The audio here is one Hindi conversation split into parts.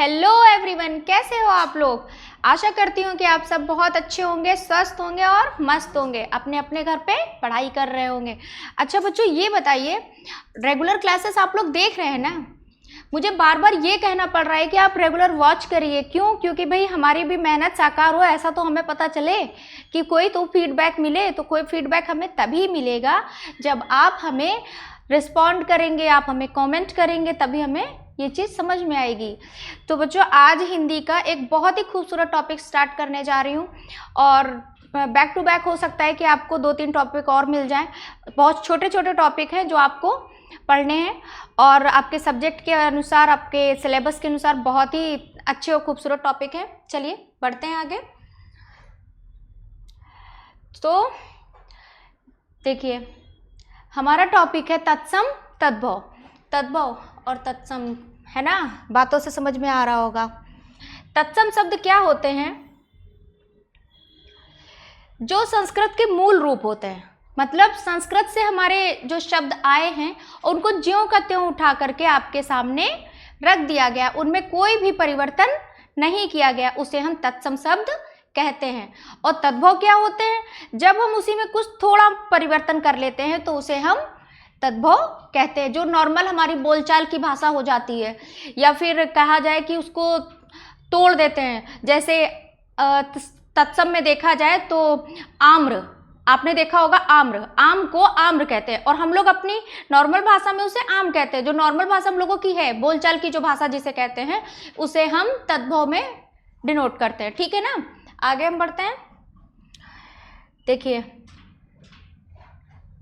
हेलो एवरीवन, कैसे हो आप लोग। आशा करती हूँ कि आप सब बहुत अच्छे होंगे, स्वस्थ होंगे और मस्त होंगे, अपने अपने घर पे पढ़ाई कर रहे होंगे। अच्छा बच्चों, ये बताइए, रेगुलर क्लासेस आप लोग देख रहे हैं ना। मुझे बार बार ये कहना पड़ रहा है कि आप रेगुलर वॉच करिए। क्यों? क्योंकि भाई हमारी भी मेहनत साकार हो, ऐसा तो हमें पता चले कि कोई तो फीडबैक मिले। तो कोई फीडबैक हमें तभी मिलेगा जब आप हमें रिस्पॉन्ड करेंगे, आप हमें कमेंट करेंगे, तभी हमें ये चीज़ समझ में आएगी। तो बच्चों, आज हिंदी का एक बहुत ही खूबसूरत टॉपिक स्टार्ट करने जा रही हूँ और बैक टू बैक हो सकता है कि आपको 2-3 टॉपिक और मिल जाएं। बहुत छोटे छोटे टॉपिक हैं जो आपको पढ़ने हैं और आपके सब्जेक्ट के अनुसार, आपके सिलेबस के अनुसार बहुत ही अच्छे और खूबसूरत टॉपिक हैं। चलिए बढ़ते हैं आगे। तो देखिए, हमारा टॉपिक है तत्सम तद्भव। तद्भव और तत्सम है ना, बातों से समझ में आ रहा होगा। तत्सम शब्द क्या होते हैं? जो संस्कृत के मूल रूप होते हैं, मतलब संस्कृत से हमारे जो शब्द आए हैं उनको ज्यों का त्यों उठा करके आपके सामने रख दिया गया, उनमें कोई भी परिवर्तन नहीं किया गया, उसे हम तत्सम शब्द कहते हैं। और तद्भव क्या होते हैं? जब हम उसी में कुछ थोड़ा परिवर्तन कर लेते हैं तो उसे हम तद्भव कहते हैं। जो नॉर्मल हमारी बोलचाल की भाषा हो जाती है, या फिर कहा जाए कि उसको तोड़ देते हैं। जैसे तत्सम में देखा जाए तो आम्र, आपने देखा होगा आम्र, आम को आम्र कहते हैं और हम लोग अपनी नॉर्मल भाषा में उसे आम कहते हैं। जो नॉर्मल भाषा हम लोगों की है, बोलचाल की जो भाषा जिसे कहते हैं, उसे हम तद्भव में डिनोट करते हैं। ठीक है ना, आगे हम बढ़ते हैं। देखिए,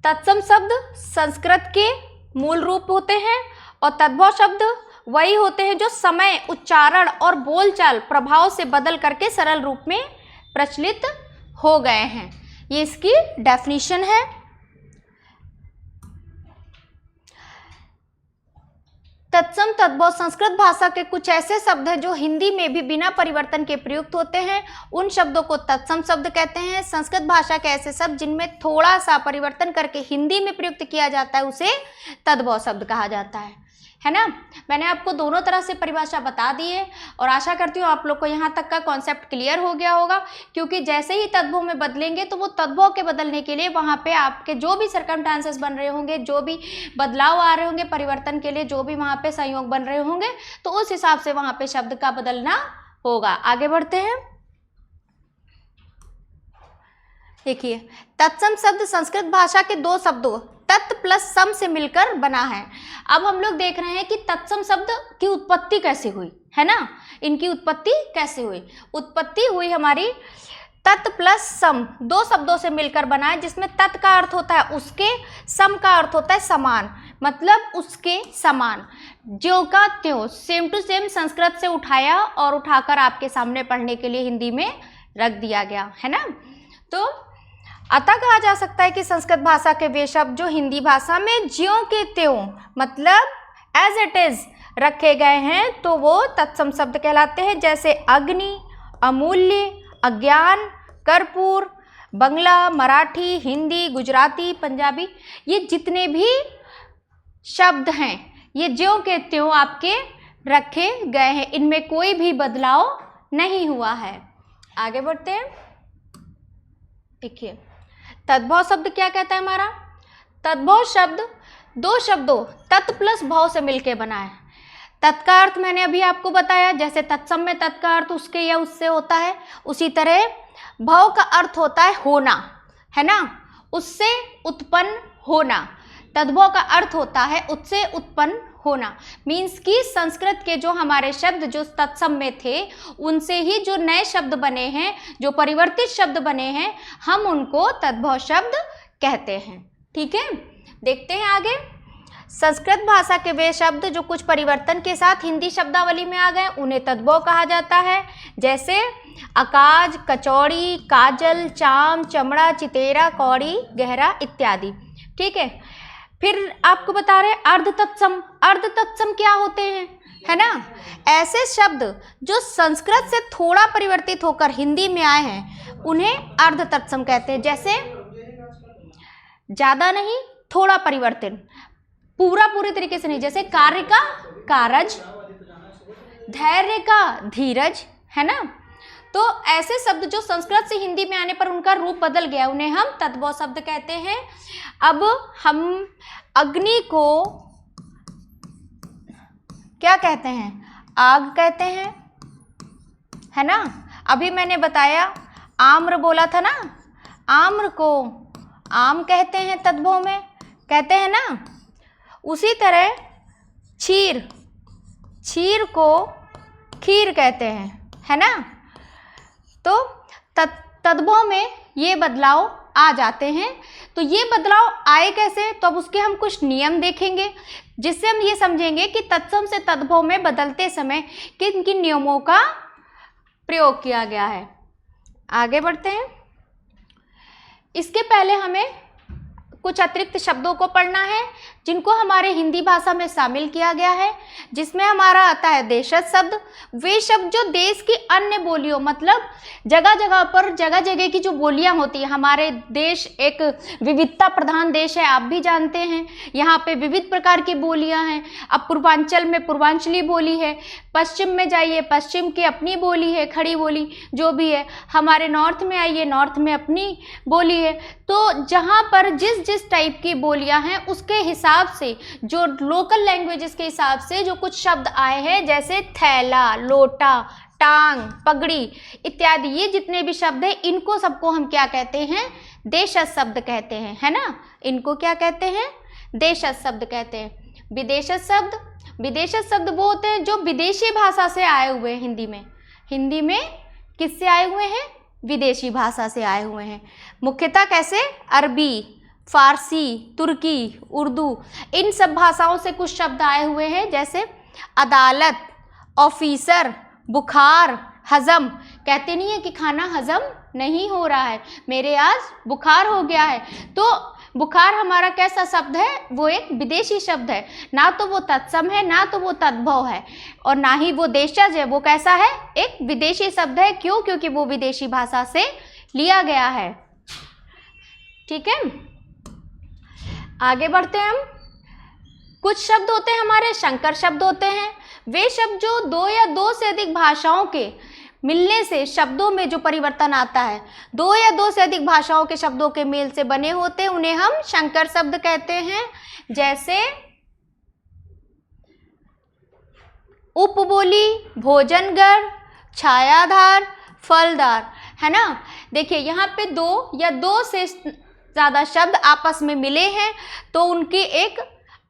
तत्सम शब्द संस्कृत के मूल रूप होते हैं और तद्भव शब्द वही होते हैं जो समय, उच्चारण और बोलचाल प्रभाव से बदल करके सरल रूप में प्रचलित हो गए हैं। ये इसकी डेफिनेशन है। तत्सम तद्भव संस्कृत भाषा के कुछ ऐसे शब्द हैं जो हिंदी में भी बिना परिवर्तन के प्रयुक्त होते हैं, उन शब्दों को तत्सम शब्द कहते हैं। संस्कृत भाषा के ऐसे शब्द जिनमें थोड़ा सा परिवर्तन करके हिंदी में प्रयुक्त किया जाता है उसे तद्भव शब्द कहा जाता है ना। मैंने आपको दोनों तरह से परिभाषा बता दी है और आशा करती हूँ आप लोग को यहाँ तक का कॉन्सेप्ट क्लियर हो गया होगा। क्योंकि जैसे ही तद्भव में बदलेंगे तो वो तद्भव के बदलने के लिए वहाँ पे आपके जो भी सर्कमस्टांसेस बन रहे होंगे, जो भी बदलाव आ रहे होंगे परिवर्तन के लिए, जो भी वहाँ पे संयोग बन रहे होंगे, तो उस हिसाब से वहाँ पे शब्द का बदलना होगा। आगे बढ़ते हैं। देखिए, तत्सम शब्द संस्कृत भाषा के दो शब्दों तत् प्लस सम से मिलकर बना है। अब हम लोग देख रहे हैं कि तत्सम शब्द की उत्पत्ति कैसे हुई, है ना। इनकी उत्पत्ति कैसे हुई? उत्पत्ति हुई हमारी तत् प्लस सम, दो शब्दों से मिलकर बना है, जिसमें तत् का अर्थ होता है उसके, सम का अर्थ होता है समान, मतलब उसके समान। ज्यों का त्यों, सेम टू सेम संस्कृत से उठाया और उठाकर आपके सामने पढ़ने के लिए हिंदी में रख दिया गया, है ना। तो अतः कहा जा सकता है कि संस्कृत भाषा के वे शब्द जो हिंदी भाषा में ज्यों के त्यों, मतलब एज इट इज रखे गए हैं, तो वो तत्सम शब्द कहलाते हैं। जैसे अग्नि, अमूल्य, अज्ञान, कर्पूर, बंगला, मराठी, हिंदी, गुजराती, पंजाबी, ये जितने भी शब्द हैं ये ज्यों के त्यों आपके रखे गए हैं, इनमें कोई भी बदलाव नहीं हुआ है। आगे बढ़ते हैं। देखिए, तद्भव शब्द क्या कहता है हमारा? तद्भव शब्द दो शब्दों तत् प्लस भव से मिलकर बना है। तत् का अर्थ मैंने अभी आपको बताया, जैसे तत्सम में तत् का अर्थ उसके या उससे होता है, उसी तरह भव का अर्थ होता है होना, है ना, उससे उत्पन्न होना। तद्भव का अर्थ होता है उससे उत्पन्न होना। मीन्स कि संस्कृत के जो हमारे शब्द जो तत्सम में थे, उनसे ही जो नए शब्द बने हैं, जो परिवर्तित शब्द बने हैं, हम उनको तद्भव शब्द कहते हैं। ठीक है, देखते हैं आगे। संस्कृत भाषा के वे शब्द जो कुछ परिवर्तन के साथ हिंदी शब्दावली में आ गए, उन्हें तद्भव कहा जाता है। जैसे अकाज, कचौड़ी, काजल, चाम, चमड़ा, चितेरा, कौड़ी, गहरा इत्यादि। ठीक है, फिर आपको बता रहे अर्ध तत्सम। अर्ध तत्सम क्या होते हैं, है ना, ऐसे शब्द जो संस्कृत से थोड़ा परिवर्तित होकर हिंदी में आए हैं उन्हें अर्ध तत्सम कहते हैं। जैसे ज्यादा नहीं, थोड़ा परिवर्तन, पूरी तरीके से नहीं। जैसे कार्य का कारज, धैर्य का धीरज, है ना। तो ऐसे शब्द जो संस्कृत से हिंदी में आने पर उनका रूप बदल गया, उन्हें हम तद्भव शब्द कहते हैं। अब हम अग्नि को क्या कहते हैं? आग कहते हैं, है ना। अभी मैंने बताया आम्र बोला था ना, आम्र को आम कहते हैं, तद्भव में कहते हैं ना। उसी तरह क्षीर, क्षीर को खीर कहते हैं, है ना। तो तद्भव में ये बदलाव आ जाते हैं। तो ये बदलाव आए कैसे? तो अब उसके हम कुछ नियम देखेंगे, जिससे हम ये समझेंगे कि तत्सम से तद्भव में बदलते समय किन किन नियमों का प्रयोग किया गया है। आगे बढ़ते हैं। इसके पहले हमें कुछ अतिरिक्त शब्दों को पढ़ना है जिनको हमारे हिंदी भाषा में शामिल किया गया है, जिसमें हमारा आता है देशज शब्द। वे शब्द जो देश की अन्य बोलियों, मतलब जगह जगह पर जगह जगह की जो बोलियां होती हैं, हमारे देश एक विविधता प्रधान देश है, आप भी जानते हैं। यहाँ पे विविध प्रकार की बोलियां हैं। अब पूर्वांचल में पूर्वांचली बोली है, पश्चिम में जाइए पश्चिम की अपनी बोली है, खड़ी बोली जो भी है। हमारे नॉर्थ में आइए, नॉर्थ में अपनी बोली है। तो जहाँ पर जिस जिस टाइप की बोलियां हैं उसके हिसाब से, जो लोकल लैंग्वेजेस के हिसाब से जो कुछ शब्द आए हैं, जैसे थैला, लोटा, टांग, पगड़ी इत्यादि, ये जितने भी शब्द हैं इनको सबको हम क्या कहते हैं? देशज शब्द कहते हैं, है ना। इनको क्या कहते हैं? देशज शब्द कहते हैं। विदेशज शब्द, विदेशज शब्द वो होते हैं जो विदेशी भाषा से आए हुए हैं। हिंदी में किससे आए हुए हैं? विदेशी भाषा से आए हुए हैं। मुख्यतः कैसे? अरबी, फारसी, तुर्की, उर्दू, इन सब भाषाओं से कुछ शब्द आए हुए हैं, जैसे अदालत, ऑफिसर, बुखार, हजम। कहते नहीं है कि खाना हजम नहीं हो रहा है, मेरे आज बुखार हो गया है। तो बुखार हमारा कैसा शब्द है? वो एक विदेशी शब्द है, ना तो वो तत्सम है, ना तो वो तद्भव है, और ना ही वो देशज है। वो कैसा है? एक विदेशी शब्द है। क्यों? क्योंकि वो विदेशी भाषा से लिया गया है। ठीक है, आगे बढ़ते हैं हम। कुछ शब्द होते हैं हमारे संकर शब्द होते हैं। वे शब्द जो दो या दो से अधिक भाषाओं के मिलने से शब्दों में जो परिवर्तन आता है, दो या दो से अधिक भाषाओं के शब्दों के मेल से बने होते हैं, उन्हें हम संकर शब्द कहते हैं। जैसे उपबोली, भोजनगर, छायाधार, फलदार, है ना। देखिए यहाँ पे दो या दो से ज़्यादा शब्द आपस में मिले हैं तो उनकी एक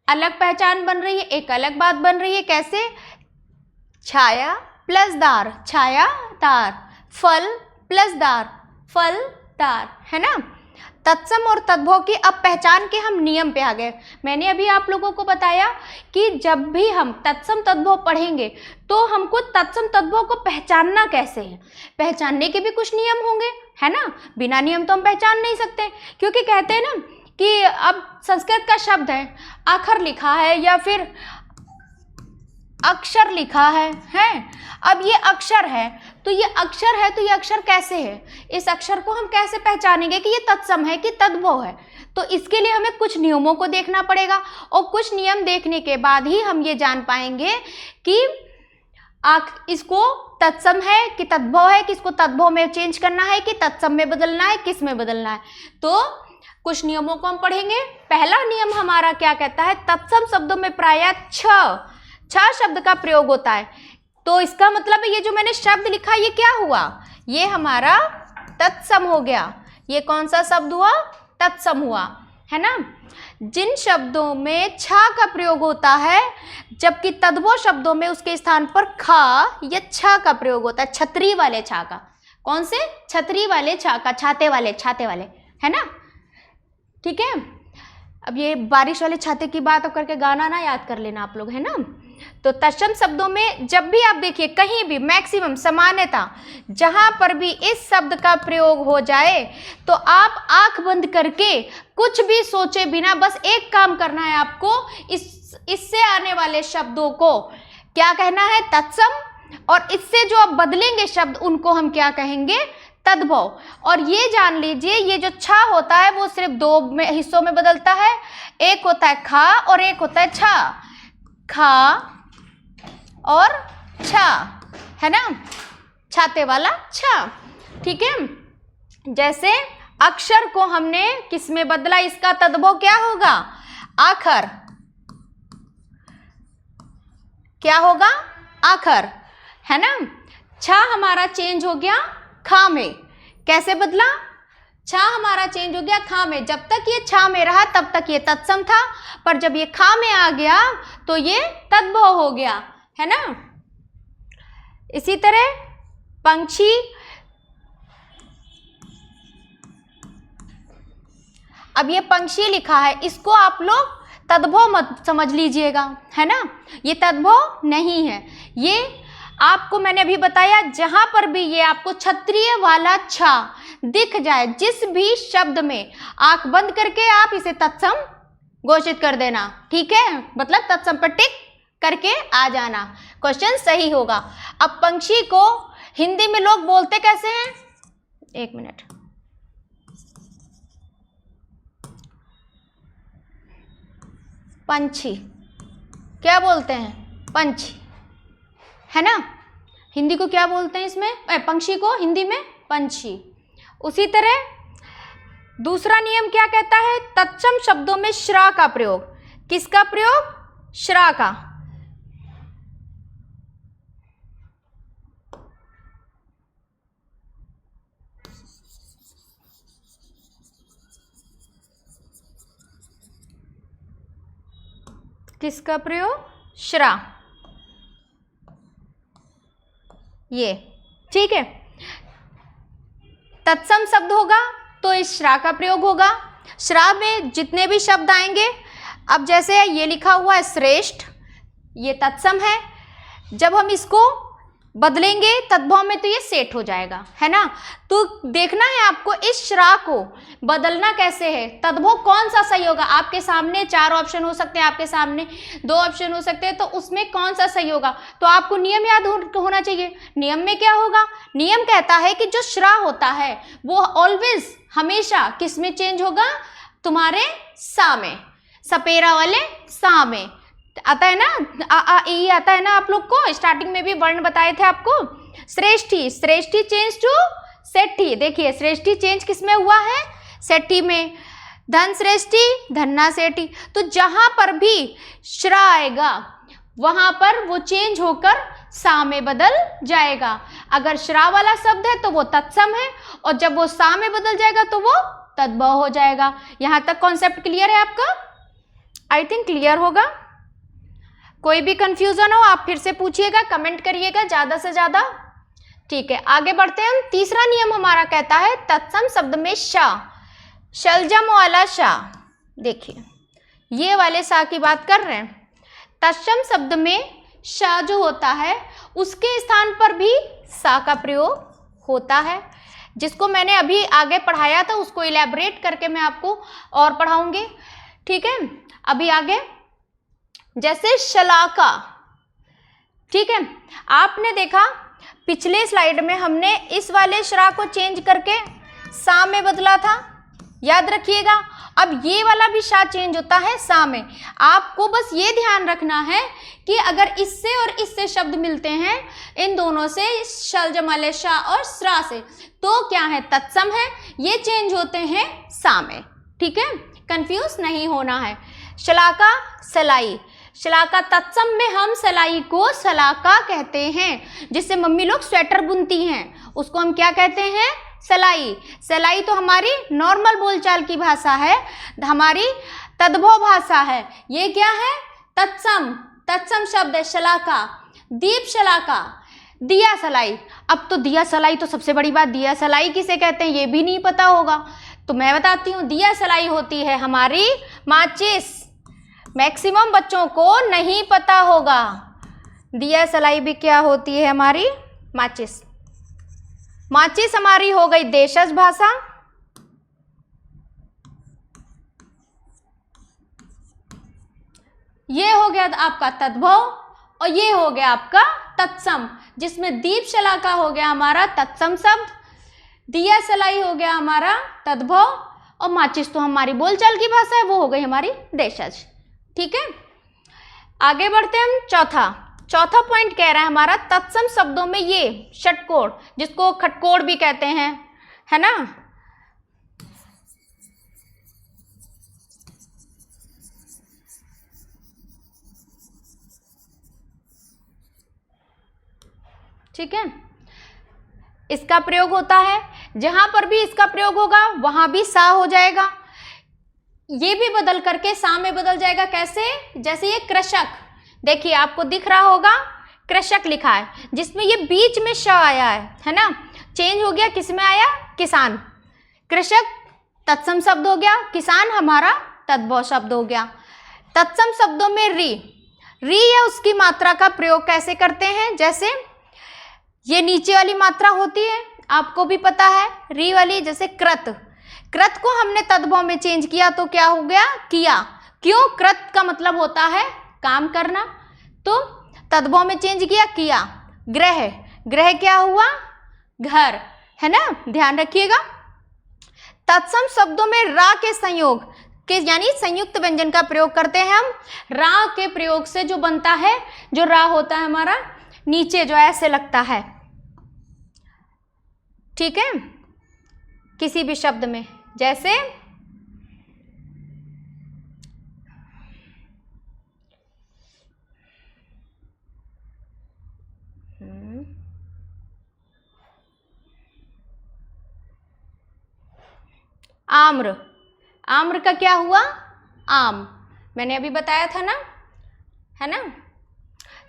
अलग पहचान बन रही है, एक अलग बात बन रही है। कैसे? छाया प्लस दार, छायादार, फल प्लस दार, फलदार, है ना। तत्सम और तद्भव की अब पहचान के हम नियम पे आ गए। मैंने अभी आप लोगों को बताया कि जब भी हम तत्सम तद्भव पढ़ेंगे तो हमको तत्सम तद्भव को पहचानना कैसे है, पहचानने के भी कुछ नियम होंगे, है ना। बिना नियम तो हम पहचान नहीं सकते, क्योंकि कहते हैं ना कि अब संस्कृत का शब्द है, आखर लिखा है या फिर अक्षर लिखा है। अब ये अक्षर है तो ये अक्षर है, तो ये अक्षर कैसे है? इस अक्षर को हम कैसे पहचानेंगे कि ये तत्सम है कि तद्भव है? तो इसके लिए हमें कुछ नियमों को देखना पड़ेगा, और कुछ नियम देखने के बाद ही हम ये जान पाएंगे कि इसको तत्सम है कि तद्भव है, कि इसको तद्भव में चेंज करना है कि तत्सम में बदलना है, किस में बदलना है। तो कुछ नियमों को हम पढ़ेंगे। पहला नियम हमारा क्या कहता है? तत्सम शब्दों में प्रायः छ शब्द का प्रयोग होता है। तो इसका मतलब है ये जो मैंने शब्द लिखा ये क्या हुआ? ये हमारा तत्सम हो गया। ये कौन सा शब्द हुआ? तत्सम हुआ, है ना। जिन शब्दों में छा का प्रयोग होता है, जबकि तद्भव शब्दों में उसके स्थान पर खा या छा का प्रयोग होता है। छतरी वाले छा का, कौन से? छतरी वाले छा का, छाते वाले, है ना। ठीक है, अब ये बारिश वाले छाते की बात अब करके गाना ना याद कर लेना आप लोग, है ना। तो तत्सम शब्दों में जब भी आप देखिए कहीं भी मैक्सिमम सामान्यता जहां पर भी इस शब्द का प्रयोग हो जाए तो आप आंख बंद करके कुछ भी सोचे बिना बस एक काम करना है आपको, इससे आने वाले शब्दों को क्या कहना है? तत्सम, और इससे जो आप बदलेंगे शब्द उनको हम क्या कहेंगे? तद्भव। और ये जान लीजिए ये जो छा होता है वो सिर्फ दो हिस्सों में बदलता है, एक होता है खा और एक होता है छा। खा और छा, है ना, छाते वाला छा। ठीक है, जैसे अक्षर को हमने किस में बदला, इसका तद्भव क्या होगा, आखर। क्या होगा, आखर, है ना। छा हमारा चेंज हो गया खा में। कैसे बदला, छा हमारा चेंज हो गया खा में। जब तक ये छा में रहा तब तक ये तत्सम था, पर जब ये खा में आ गया तो ये तद्भव हो गया, है ना। इसी तरह पंछी, अब ये पंक्षी लिखा है, इसको आप लोग तद्भव मत समझ लीजिएगा, है ना, ये तद्भव नहीं है। ये आपको मैंने अभी बताया, जहां पर भी ये आपको क्षत्रिय वाला छा दिख जाए, जिस भी शब्द में, आंख बंद करके आप इसे तत्सम घोषित कर देना, ठीक है, मतलब तत्सम पर टिक करके आ जाना, क्वेश्चन सही होगा। अब पंक्षी को हिंदी में लोग बोलते कैसे हैं, एक मिनट, पंछी, क्या बोलते हैं, पंछी, है ना। हिंदी को क्या बोलते हैं इसमें, पंक्षी को हिंदी में पंछी। उसी तरह दूसरा नियम क्या कहता है, तत्सम शब्दों में श्रा का प्रयोग। किसका प्रयोग, श्रा का। किसका प्रयोग, श्रा, ये, ठीक है। तत्सम शब्द होगा तो इस श्रा का प्रयोग होगा। श्रा में जितने भी शब्द आएंगे, अब जैसे ये लिखा हुआ है श्रेष्ठ, ये तत्सम है, जब हम इसको बदलेंगे तद्भव में तो ये सेट हो जाएगा, है ना। तो देखना है आपको इस श्रा को बदलना कैसे है, तद्भव कौन सा सही होगा। आपके सामने 4 ऑप्शन हो सकते हैं, आपके सामने 2 ऑप्शन हो सकते हैं, तो उसमें कौन सा सही होगा। तो आपको नियम याद होना चाहिए। नियम में क्या होगा, नियम कहता है कि जो श्रा होता है वो ऑलवेज, हमेशा किस में चेंज होगा, तुम्हारे सा में, सपेरा वाले सा में आता है ना, आ आ ई आता है ना। आप लोग को स्टार्टिंग में भी वर्ण बताए थे आपको, श्रेष्ठी, श्रेष्ठी चेंज टू सेठी। देखिए श्रेष्ठी चेंज किस में हुआ है, सेठी में। धन श्रेष्ठी, धन्ना सेठी। तो जहां पर भी श्रा आएगा वहां पर वो चेंज होकर सा में बदल जाएगा। अगर श्रा वाला शब्द है तो वो तत्सम है, और जब वो सा में बदल जाएगा तो वो तद्भव हो जाएगा। यहां तक कॉन्सेप्ट क्लियर है आपका, आई थिंक क्लियर होगा। कोई भी कंफ्यूजन हो आप फिर से पूछिएगा, कमेंट करिएगा ज़्यादा से ज़्यादा, ठीक है। आगे बढ़ते हैं। तीसरा नियम हमारा कहता है तत्सम शब्द में शा, शलजम वाला शा। देखिए ये वाले शा की बात कर रहे हैं। तत्सम शब्द में शा जो होता है उसके स्थान पर भी सा का प्रयोग होता है, जिसको मैंने अभी आगे पढ़ाया था, उसको इलेबोरेट करके मैं आपको और पढ़ाऊंगी, ठीक है। अभी आगे जैसे शलाका, ठीक है। आपने देखा पिछले स्लाइड में हमने इस वाले श्रा को चेंज करके सा में बदला था, याद रखिएगा। अब ये वाला भी शा चेंज होता है सा में। आपको बस ये ध्यान रखना है कि अगर इससे और इससे शब्द मिलते हैं, इन दोनों से, शलजम वाले शा और श्रा से, तो क्या है, तत्सम है, ये चेंज होते हैं सा में, ठीक है। कंफ्यूज नहीं होना है। शलाका, सलाई, शलाका तत्सम में हम सलाई को सलाका कहते हैं। जिससे मम्मी लोग स्वेटर बुनती हैं उसको हम क्या कहते हैं, सलाई। सलाई तो हमारी नॉर्मल बोलचाल की भाषा है, हमारी तद्भव भाषा है। ये क्या है, तत्सम, तत्सम शब्द है शलाका। दीप शलाका, दिया सलाई। अब तो दिया सलाई तो सबसे बड़ी बात, दिया सलाई किसे कहते हैं ये भी नहीं पता होगा, तो मैं बताती हूँ। दिया सलाई होती है हमारी माचिस। मैक्सिमम बच्चों को नहीं पता होगा दिया सलाई भी क्या होती है, हमारी माचिस। माचिस हमारी हो गई देशज भाषा। ये हो गया आपका तद्भव और ये हो गया आपका तत्सम, जिसमें दीप शलाका हो गया हमारा तत्सम शब्द, दिया सलाई हो गया हमारा तद्भव, और माचिस तो हमारी बोलचाल की भाषा है, वो हो गई हमारी देशज, ठीक है। आगे बढ़ते हैं हम। चौथा, चौथा पॉइंट कह रहा है हमारा तत्सम शब्दों में ये षटकोण, जिसको खटकोण भी कहते हैं, है ना। ठीक है, इसका प्रयोग होता है, जहां पर भी इसका प्रयोग होगा वहां भी सा हो जाएगा। ये भी बदल करके सा में बदल जाएगा। कैसे? जैसे ये कृषक, देखिए आपको दिख रहा होगा कृषक लिखा है, जिसमें ये बीच में श आया है ना। चेंज हो गया, किस में आया? किसान। कृषक तत्सम शब्द हो गया, किसान हमारा तद्भव शब्द हो गया। तत्सम शब्दों में री या उसकी मात्रा का प्रयोग कैसे करते हैं? जैसे ये नीचे वाली मात्रा होती है, आपको भी पता है, री वाली, जैसे कृत। कृत को हमने तद्भव में चेंज किया तो क्या हो गया? किया। क्यों? कृत का मतलब होता है काम करना, तो तद्भव में चेंज किया, किया। ग्रह, ग्रह क्या हुआ? घर, है ना, ध्यान रखिएगा। तत्सम शब्दों में रा के संयोग के यानी संयुक्त व्यंजन का प्रयोग करते हैं हम। रा के प्रयोग से जो बनता है, जो रा होता है हमारा नीचे जो ऐसे लगता है, ठीक है, किसी भी शब्द में, जैसे आम्र, आम्र का क्या हुआ? आम, मैंने अभी बताया था ना, है ना।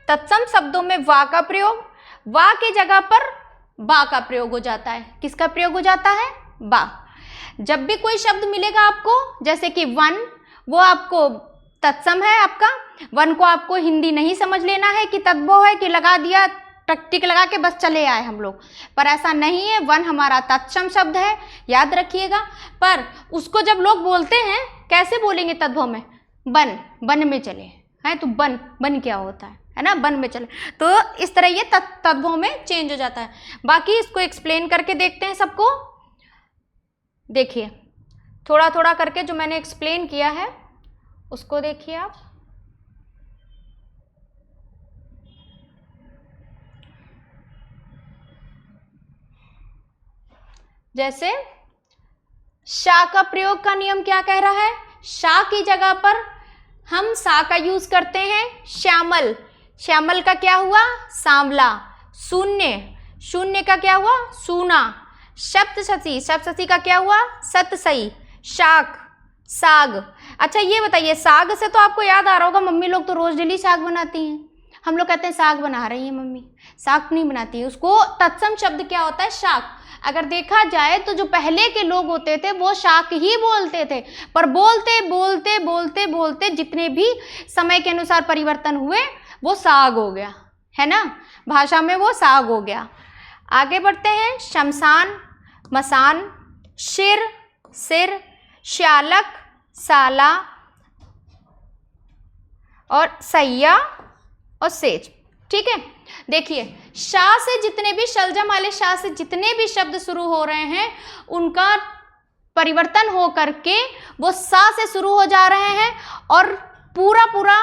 तत्सम शब्दों में वा का प्रयोग, वा की जगह पर बा का प्रयोग हो जाता है। किसका प्रयोग हो जाता है? बा। जब भी कोई शब्द मिलेगा आपको, जैसे कि वन, वो आपको तत्सम है आपका, वन को आपको हिंदी नहीं समझ लेना है कि तद्भव है, कि लगा दिया टिक लगा के बस चले आए हम लोग, पर ऐसा नहीं है। वन हमारा तत्सम शब्द है, याद रखिएगा। पर उसको जब लोग बोलते हैं, कैसे बोलेंगे तद्भव में? बन, बन में चले हैं, तो बन, बन क्या होता है ना, बन में चले, तो इस तरह ये तद्भव में चेंज हो जाता है। बाकी इसको एक्सप्लेन करके देखते हैं सबको। देखिए थोड़ा थोड़ा करके जो मैंने एक्सप्लेन किया है उसको देखिए आप। जैसे शा का प्रयोग का नियम क्या कह रहा है? शा की जगह पर हम सा का यूज करते हैं। श्यामल, श्यामल का क्या हुआ? सांवला। शून्य, शून्य का क्या हुआ? सूना। सप्तशती, सप्तशती का क्या हुआ? सतसई। शाक, साग। अच्छा ये बताइए, साग से तो आपको याद आ रहा होगा, मम्मी लोग तो रोज डेली साग बनाती हैं। हम लोग कहते हैं साग बना रही है मम्मी, साग नहीं बनाती है। उसको तत्सम शब्द क्या होता है? शाक। अगर देखा जाए तो जो पहले के लोग होते थे वो शाक ही बोलते थे, पर बोलते बोलते बोलते बोलते जितने भी समय के अनुसार परिवर्तन हुए वो साग हो गया, है ना, भाषा में वो साग हो गया। आगे बढ़ते हैं। शमशान, मसान, शिर, सिर, श्यालक, साला और सैया और सेज। ठीक है, देखिए शाह से जितने भी शलजम वाले शाह से जितने भी शब्द शुरू हो रहे हैं उनका परिवर्तन हो करके वो सा से शुरू हो जा रहे हैं, और पूरा पूरा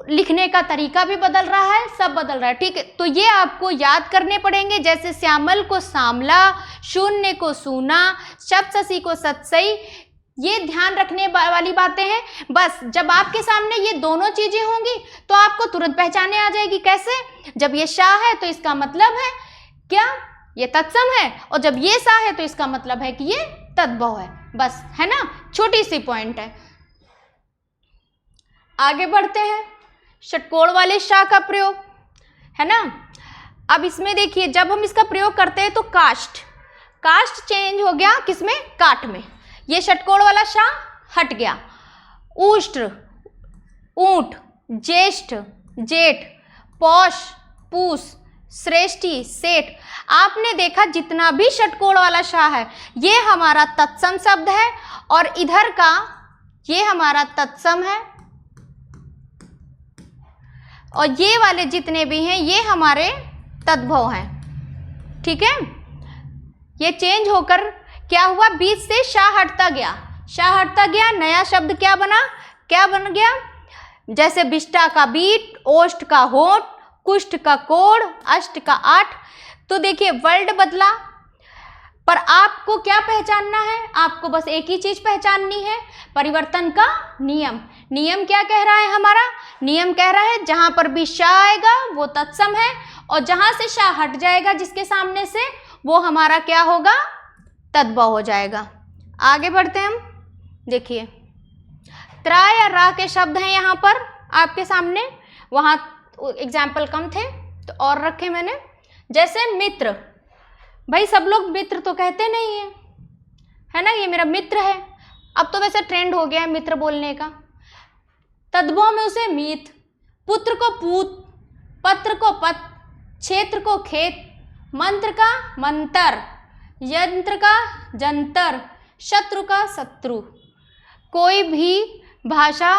लिखने का तरीका भी बदल रहा है, सब बदल रहा है। ठीक है, तो ये आपको याद करने पड़ेंगे। जैसे श्यामल को सांवला, शून्य को सूना, सप्तशती को सतसई, ये ध्यान रखने वाली बातें हैं। बस जब आपके सामने ये दोनों चीजें होंगी तो आपको तुरंत पहचाने आ जाएगी। कैसे? जब ये शाह है तो इसका मतलब है क्या? ये तत्सम है, और जब ये सा है तो इसका मतलब है कि ये तद्भव है। बस, है ना, छोटी सी पॉइंट है। आगे बढ़ते हैं। षटकोण वाले शाह का प्रयोग, है ना। अब इसमें देखिए जब हम इसका प्रयोग करते हैं तो काष्ठ, काष्ठ चेंज हो गया किसमें? काठ में। ये षटकोण वाला शाह हट गया। उष्ट्र, ऊंट, ज्येष्ठ, जेठ, पौष, पूस, श्रेष्ठी, सेठ। आपने देखा जितना भी षटकोण वाला शाह है ये हमारा तत्सम शब्द है, और इधर का ये हमारा तत्सम है, और ये वाले जितने भी हैं ये हमारे तद्भव हैं। ठीक है, ये चेंज होकर क्या हुआ? बीच से शाह हटता गया, शाह हटता गया, नया शब्द क्या बना? क्या बन गया? जैसे बिष्टा का बीट, ओष्ठ का होठ, कुष्ठ का कोढ़, अष्ट का 8। तो देखिए वर्ल्ड बदला, पर आपको क्या पहचानना है? आपको बस एक ही चीज पहचाननी है, परिवर्तन का नियम। नियम क्या कह रहा है हमारा? नियम कह रहा है जहां पर भी शा आएगा वो तत्सम है, और जहां से शा हट जाएगा जिसके सामने से, वो हमारा क्या होगा? तद्भव हो जाएगा। आगे बढ़ते हैं हम। देखिए त्रा या रा के शब्द हैं यहाँ पर आपके सामने, वहाँ एग्जाम्पल कम थे तो और रखे मैंने। जैसे मित्र, भाई सब लोग मित्र तो कहते नहीं है ना, ये मेरा मित्र है, अब तो वैसे ट्रेंड हो गया है मित्र बोलने का। तद्भव में उसे मीत, पुत्र को पूत, पत्र को पत, क्षेत्र को खेत, मंत्र का मंतर, यंत्र का जंतर, शत्रु का शत्रु। कोई भी भाषा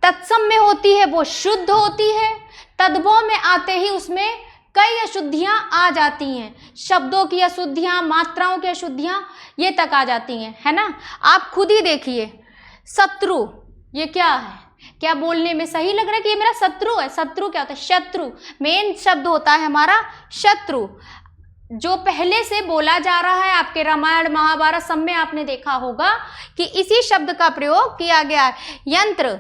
तत्सम में होती है वो शुद्ध होती है, तद्भव में आते ही उसमें कई अशुद्धियां आ जाती हैं, शब्दों की अशुद्धियां, मात्राओं की अशुद्धियां ये तक आ जाती हैं, है ना। आप खुद ही देखिए, शत्रु ये क्या है? क्या बोलने में सही लग रहा है कि ये मेरा शत्रु है? शत्रु क्या होता है? शत्रु मेन शब्द होता है हमारा शत्रु, जो पहले से बोला जा रहा है। आपके रामायण महाभारत सब में आपने देखा होगा कि इसी शब्द का प्रयोग किया गया है। यंत्र,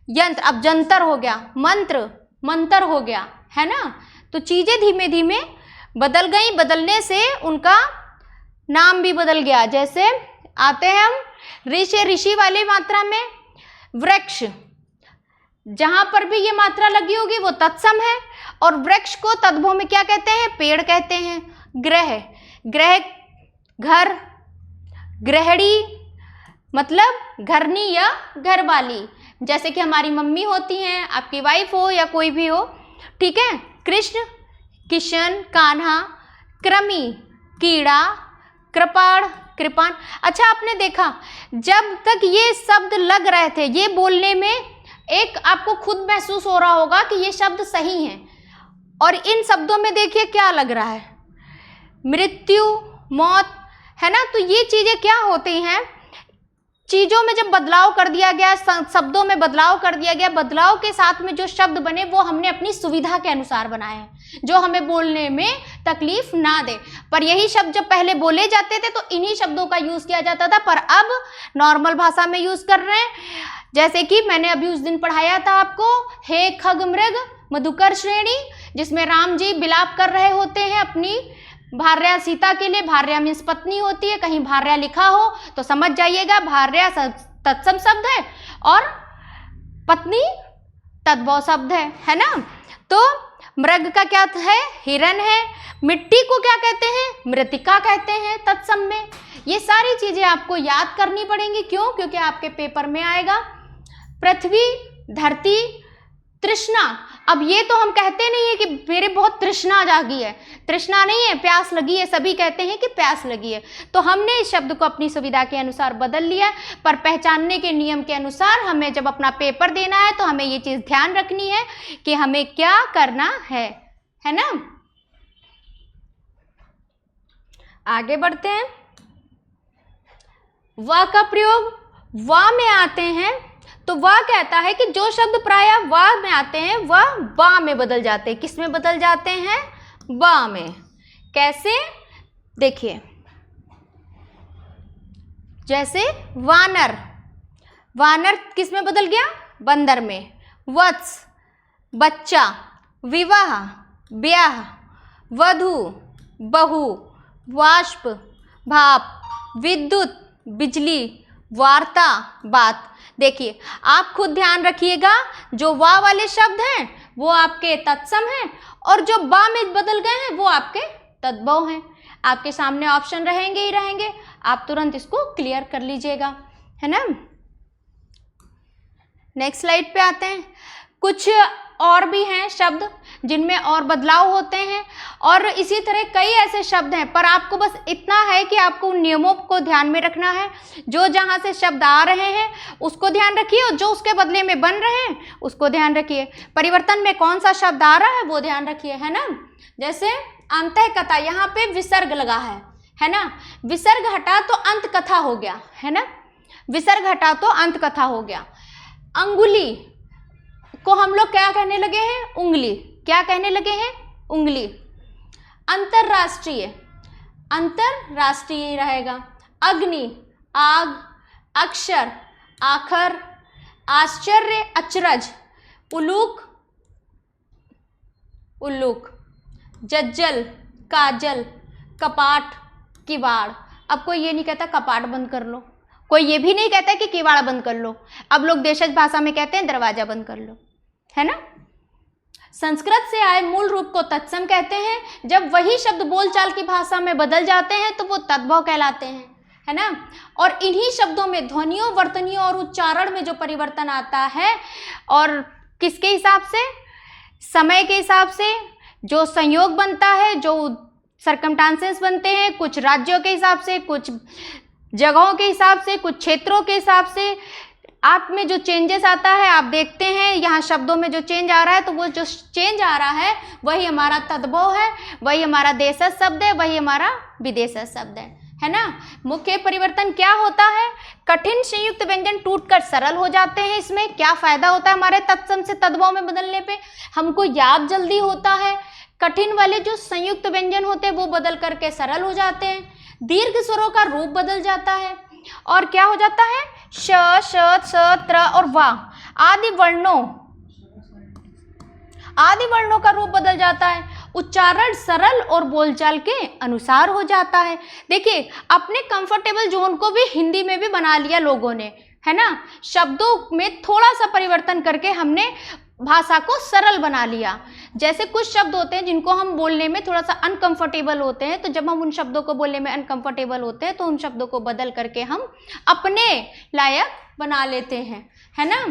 यंत्र अब जंतर हो गया, मंत्र मंतर हो गया, है ना। तो चीजें धीमे धीमे बदल गई, बदलने से उनका नाम भी बदल गया। जैसे आते हैं हम ऋषि, ऋषि वाली मात्रा में वृक्ष, जहां पर भी ये मात्रा लगी होगी वो तत्सम है, और वृक्ष को तद्भव में क्या कहते हैं? पेड़ कहते हैं। ग्रह, ग्रह घर, गृहिणी मतलब घरनी या घर वाली, जैसे कि हमारी मम्मी होती हैं, आपकी वाइफ हो या कोई भी हो, ठीक है। कृष्ण, किशन, कान्हा, कृमि कीड़ा, कृपाण, कृपान। अच्छा आपने देखा जब तक ये शब्द लग रहे थे, ये बोलने में एक आपको खुद महसूस हो रहा होगा कि ये शब्द सही हैं, और इन शब्दों में देखिए क्या लग रहा है? मृत्यु, मौत, है ना। तो ये चीजें क्या होती हैं? चीजों में जब बदलाव कर दिया गया, शब्दों में बदलाव कर दिया गया, बदलाव के साथ में जो शब्द बने वो हमने अपनी सुविधा के अनुसार बनाए हैं, जो हमें बोलने में तकलीफ ना दे। पर यही शब्द जब पहले बोले जाते थे तो इन्हीं शब्दों का यूज किया जाता था, पर अब नॉर्मल भाषा में यूज कर रहे हैं। जैसे कि मैंने अभी उस दिन पढ़ाया था आपको, हे खग मृग मधुकर श्रेणी, जिसमें राम जी विलाप कर रहे होते हैं अपनी भार्या सीता के लिए। भार्या मीन्स पत्नी होती है, कहीं भार्या लिखा हो तो समझ जाइएगा भार्या तत्सम शब्द है और पत्नी तद्भव शब्द है ना। तो मृग का क्या है? हिरण है। मिट्टी को क्या कहते हैं? मृतिका कहते हैं तत्सम में। ये सारी चीजें आपको याद करनी पड़ेंगी। क्यों? क्योंकि आपके पेपर में आएगा। पृथ्वी, धरती, तृष्णा। अब ये तो हम कहते नहीं है कि मेरे बहुत तृष्णा जागी है, तृष्णा नहीं है, प्यास लगी है, सभी कहते हैं कि प्यास लगी है। तो हमने इस शब्द को अपनी सुविधा के अनुसार बदल लिया, पर पहचानने के नियम के अनुसार हमें जब अपना पेपर देना है तो हमें ये चीज ध्यान रखनी है कि हमें क्या करना है ना। आगे बढ़ते हैं। व का प्रयोग वा में आते हैं, तो वह कहता है कि जो शब्द प्राय वा में आते हैं वह बा में बदल जाते हैं। किस में बदल जाते हैं? बा में। कैसे? देखिए, जैसे वानर, वानर किस में बदल गया? बंदर में। वत्स बच्चा, विवाह ब्याह, वधु बहू, वाष्प भाप, विद्युत बिजली, वार्ता बात। देखिए आप खुद ध्यान रखिएगा, जो वा वाले शब्द हैं वो आपके तत्सम हैं और जो बा में बदल गए हैं वो आपके तद्भव हैं। आपके सामने ऑप्शन रहेंगे ही रहेंगे, आप तुरंत इसको क्लियर कर लीजिएगा, है ना। नेक्स्ट स्लाइड पे आते हैं। कुछ और भी हैं शब्द जिनमें और बदलाव होते हैं, और इसी तरह कई ऐसे शब्द हैं, पर आपको बस इतना है कि आपको उन नियमों को ध्यान में रखना है। जो जहाँ से शब्द आ रहे हैं उसको ध्यान रखिए, और जो उसके बदले में बन रहे हैं उसको ध्यान रखिए। परिवर्तन में कौन सा शब्द आ रहा है वो ध्यान रखिए, है ना। जैसे अंतःकथा, यहाँ पे विसर्ग लगा है ना। विसर्ग हटा तो अंत कथा हो गया, है ना। विसर्ग हटा तो अंत कथा हो गया। अंगुली को हम लोग क्या कहने लगे हैं? उंगली। क्या कहने लगे हैं? उंगली। अंतरराष्ट्रीय, अंतरराष्ट्रीय रहेगा। अग्नि, आग। अक्षर, आखर। आश्चर्य, अचरज। उलूक, उल्लूक। जज्जल, काजल। कपाट, किवाड़। अब कोई ये नहीं कहता कपाट बंद कर लो, कोई ये भी नहीं कहता कि किवाड़ बंद कर लो। अब लोग देशज भाषा में कहते हैं दरवाजा बंद कर लो, है ना। संस्कृत से आए मूल रूप को तत्सम कहते हैं। जब वही शब्द बोलचाल की भाषा में बदल जाते हैं तो वो तद्भव कहलाते हैं, है ना। और इन्हीं शब्दों में ध्वनियों, वर्तनियों और उच्चारण में जो परिवर्तन आता है, और किसके हिसाब से? समय के हिसाब से जो संयोग बनता है, जो सर्कमस्टांसेस बनते हैं, कुछ राज्यों के हिसाब से, कुछ जगहों के हिसाब से, कुछ क्षेत्रों के हिसाब से आप में जो चेंजेस आता है, आप देखते हैं यहाँ शब्दों में जो चेंज आ रहा है, तो वो जो चेंज आ रहा है वही हमारा तद्भव है, वही हमारा देशज शब्द है, वही हमारा विदेशज शब्द है ना। मुख्य परिवर्तन क्या होता है? कठिन संयुक्त व्यंजन टूटकर सरल हो जाते हैं। इसमें क्या फायदा होता है हमारे तत्सम से तद्भव में बदलने पे? हमको याद जल्दी होता है। कठिन वाले जो संयुक्त व्यंजन होते हैं वो बदल करके सरल हो जाते हैं। दीर्घ स्वरों का रूप बदल जाता है। और क्या हो जाता है? श, श, स, त्र और वा आदि वर्णों का रूप बदल जाता है। उच्चारण सरल और बोलचाल के अनुसार हो जाता है। देखिए, अपने कंफर्टेबल जोन को भी हिंदी में भी बना लिया लोगों ने, है ना। शब्दों में थोड़ा सा परिवर्तन करके हमने भाषा को सरल बना लिया। जैसे कुछ शब्द होते हैं जिनको हम बोलने में थोड़ा सा अनकंफर्टेबल होते हैं, तो जब हम उन शब्दों को बोलने में अनकंफर्टेबल होते हैं तो उन शब्दों को बदल करके हम अपने लायक बना लेते हैं, है ना।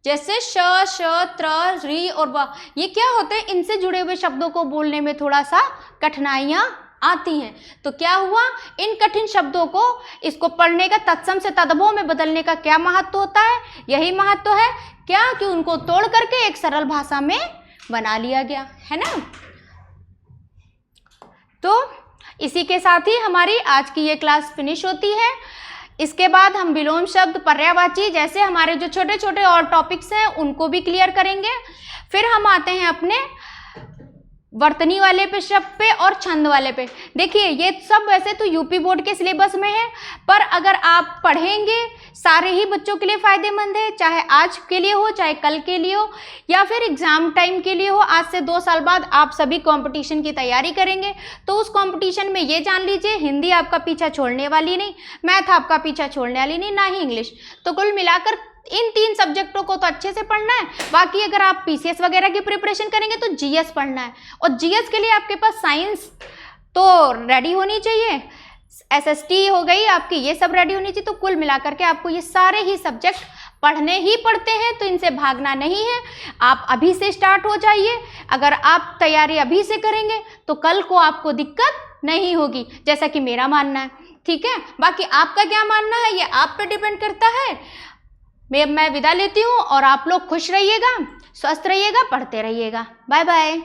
जैसे श, श, त्र, री और व, ये क्या होते हैं? इनसे जुड़े हुए शब्दों को बोलने में थोड़ा सा कठिनाइयाँ आती हैं। तो क्या हुआ? इन कठिन शब्दों को, इसको पढ़ने का, तत्सम से तद्भव में बदलने का क्या महत्व होता है? यही महत्व है क्या कि उनको तोड़ करके एक सरल भाषा में बना लिया गया, है ना। तो इसी के साथ ही हमारी आज की ये क्लास फिनिश होती है। इसके बाद हम विलोम शब्द, पर्यायवाची जैसे हमारे जो छोटे छोटे और टॉपिक्स हैं उनको भी क्लियर करेंगे। फिर हम आते हैं अपने वर्तनी वाले पे, शब्द पे और छंद वाले पे। देखिए, ये सब वैसे तो यूपी बोर्ड के सिलेबस में है, पर अगर आप पढ़ेंगे सारे ही बच्चों के लिए फ़ायदेमंद है, चाहे आज के लिए हो, चाहे कल के लिए हो, या फिर एग्ज़ाम टाइम के लिए हो। आज से 2 साल बाद आप सभी कंपटीशन की तैयारी करेंगे, तो उस कंपटीशन में ये जान लीजिए, हिंदी आपका पीछा छोड़ने वाली नहीं, मैथ आपका पीछा छोड़ने वाली नहीं, ना ही इंग्लिश। तो कुल मिलाकर इन 3 सब्जेक्टों को तो अच्छे से पढ़ना है। बाकी अगर आप पीसीएस वगैरह की प्रिपरेशन करेंगे तो जीएस पढ़ना है, और जीएस के लिए आपके पास साइंस तो रेडी होनी चाहिए, एसएसटी हो गई आपकी, ये सब रेडी होनी चाहिए। तो कुल मिलाकर के आपको ये सारे ही सब्जेक्ट पढ़ने ही पड़ते हैं, तो इनसे भागना नहीं है। आप अभी से स्टार्ट हो जाइए। अगर आप तैयारी अभी से करेंगे तो कल को आपको दिक्कत नहीं होगी, जैसा कि मेरा मानना है, ठीक है। बाकी आपका क्या मानना है ये आप पे डिपेंड करता है। मैं विदा लेती हूँ, और आप लोग खुश रहिएगा, स्वस्थ रहिएगा, पढ़ते रहिएगा। Bye bye.